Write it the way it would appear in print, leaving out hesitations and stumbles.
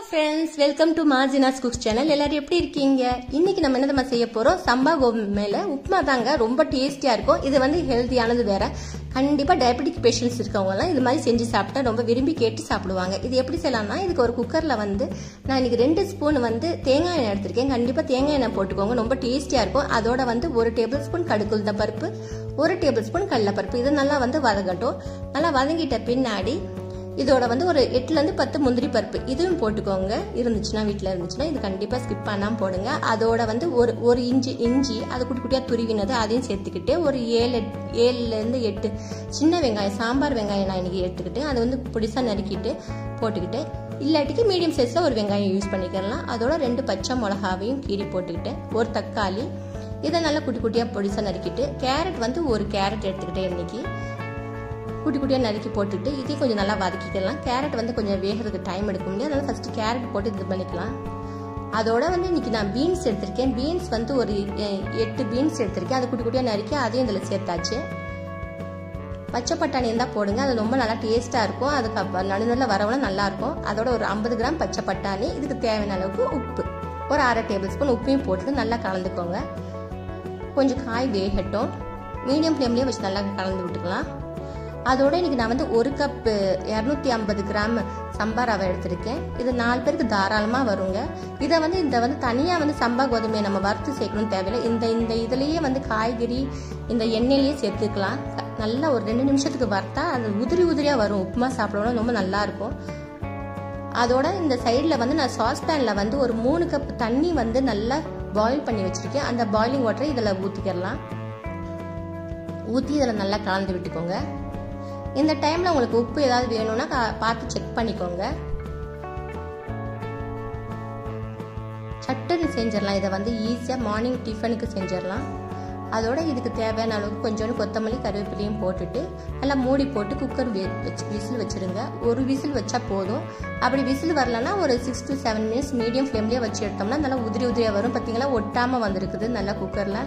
friends, welcome to Margina's Cooks channel. எல்லாரும் எப்படி இருக்கீங்க? இன்னைக்கு நம்ம என்னதமா செய்ய போறோம்? சம்பா கோதுமையில உப்புமா தாங்க. ரொம்ப டேஸ்டியா இருக்கும். இது வந்து ஹெல்தியானது வேற. கண்டிப்பா டயபெட்டிக் பேஷண்ட்ஸ் இருக்கவங்க எல்லாம் இது மாதிரி செஞ்சு சாப்பிட்டா ரொம்ப விரும்பி கேட்டு சாப்பிடுவாங்க. இது எப்படி செய்யலாம்னா, இதுக்கு ஒரு குக்கர்ல வந்து நான் இன்னைக்கு 2 ஸ்பூன் வந்து தேங்காய் எண்ணெய் எடுத்திருக்கேன். கண்டிப்பா தேங்காய் எண்ணெய் போட்டுக்கோங்க. ரொம்ப டேஸ்டியா இருக்கும். அதோட வந்து 1 டேபிள் ஸ்பூன் கடுகு உளுத்தம் பருப்பு, 1 டேபிள் ஸ்பூன் கடலை பருப்பு. இது நல்லா வந்து வதங்கட்டும். நல்லா வதங்கிட்ட பின்னாடி இதோட வந்து ஒரு 8ல இருந்து 10 முந்திரி பருப்பு இதுவும் போட்டுக்கோங்க. இருந்துச்சுன்னா வீட்டில் இருந்துச்சுன்னா இது கண்டிப்பாக ஸ்கிப் பண்ணாமல் போடுங்க. அதோட வந்து ஒரு இஞ்சி அது குட்டி குட்டியாக துருவினது அதையும் சேர்த்துக்கிட்டு ஒரு 7லேருந்து 8 சின்ன வெங்காயம், சாம்பார் வெங்காயம் நான் இன்னைக்கு எடுத்துக்கிட்டு அதை வந்து பொடிசாக நறுக்கிட்டு போட்டுக்கிட்டு, இல்லாட்டிக்கு மீடியம் சைஸில் ஒரு வெங்காயம் யூஸ் பண்ணிக்கலாம். அதோட 2 பச்சை மிளகாவையும் கீறி போட்டுக்கிட்டு, ஒரு தக்காளி இதை நல்லா குட்டி குட்டியாக பொடிசாக நறுக்கிட்டு, கேரட் வந்து ஒரு கேரட் எடுத்துக்கிட்டேன் இன்னைக்கு குட்டி குட்டியாக நறுக்கி போட்டுட்டு இதையும் கொஞ்சம் நல்லா வதக்கிக்கலாம். கேரட் வந்து கொஞ்சம் வேகிறதுக்கு டைம் எடுக்க முடியாது, அதனால ஃபர்ஸ்ட் கேரட் போட்டு இது பண்ணிக்கலாம். அதோட வந்து இன்னைக்கு நான் பீன்ஸ் எடுத்திருக்கேன். பீன்ஸ் வந்து ஒரு 8 பீன்ஸ் எடுத்திருக்கேன். அதை குட்டி குட்டியாக நறுக்கி அதையும் இதில் சேர்த்தாச்சு. பச்சை பட்டாணி இருந்தால் போடுங்க, அது ரொம்ப நல்லா டேஸ்ட்டாக இருக்கும். அதுக்கு நடுநடுல வரவங்க நல்லா இருக்கும். அதோட ஒரு 50 கிராம் பச்சை பட்டாணி, இதுக்கு தேவையான அளவுக்கு உப்பு, ஒரு 1/2 டேபிள் ஸ்பூன் உப்பையும் போட்டு நல்லா கலந்துக்கோங்க. கொஞ்சம் காய் வேகட்டும். மீடியம் ஃப்ளேம்லேயே வச்சு நல்லா கலந்து விட்டுக்கலாம். அதோட இன்னைக்கு நான் வந்து 1 கப் 250 கிராம் சம்பா ரவை எடுத்திருக்கேன். இது 4 பேருக்கு தாராளமாக வருங்க. இதை வந்து தனியாக வந்து சம்பா கோதுமையை நம்ம வறுத்து சேர்க்கணும்னு தேவையில்லை. இந்த இதுலேயே வந்து காய்கறி இந்த எண்ணெயிலேயே சேர்த்துக்கலாம். நல்லா ஒரு 2 நிமிஷத்துக்கு வறுத்தா அது உதிரியாக வரும். உப்புமா சாப்பிடணும், ரொம்ப நல்லா இருக்கும். அதோட இந்த சைடில் வந்து நான் சாஸ்பேனில் வந்து ஒரு 3 கப் தண்ணி வந்து நல்லா பாயில் பண்ணி வச்சுருக்கேன். அந்த பாயிலிங் வாட்டரை இதில் ஊற்றிக்கலாம். ஊற்றி இதில் நல்லா கலந்து விட்டுக்கோங்க. இந்த டைமில் உங்களுக்கு உப்பு ஏதாவது வேணும்னா பார்த்து செக் பண்ணிக்கோங்க. சட்டுன்னு செஞ்சிடலாம். இதை வந்து ஈஸியாக மார்னிங் டிஃபனுக்கு செஞ்சிடலாம். அதோட இதுக்கு தேவையான அளவுக்கு கொஞ்சோண்டு கொத்தமல்லி கருவேப்பிலையும் போட்டுட்டு நல்லா மூடி போட்டு குக்கர் விசில் வச்சுருங்க. ஒரு விசில் வச்சா போதும். அப்படி விசில் வரலன்னா ஒரு 6 to 7 மினிட்ஸ் மீடியம் ஃப்ளேம்லேயே வச்சு எடுத்தோம்னா நல்லா உதிரியாக வரும். பார்த்தீங்களா, ஒட்டாமல் வந்திருக்குது நல்லா குக்கரில்.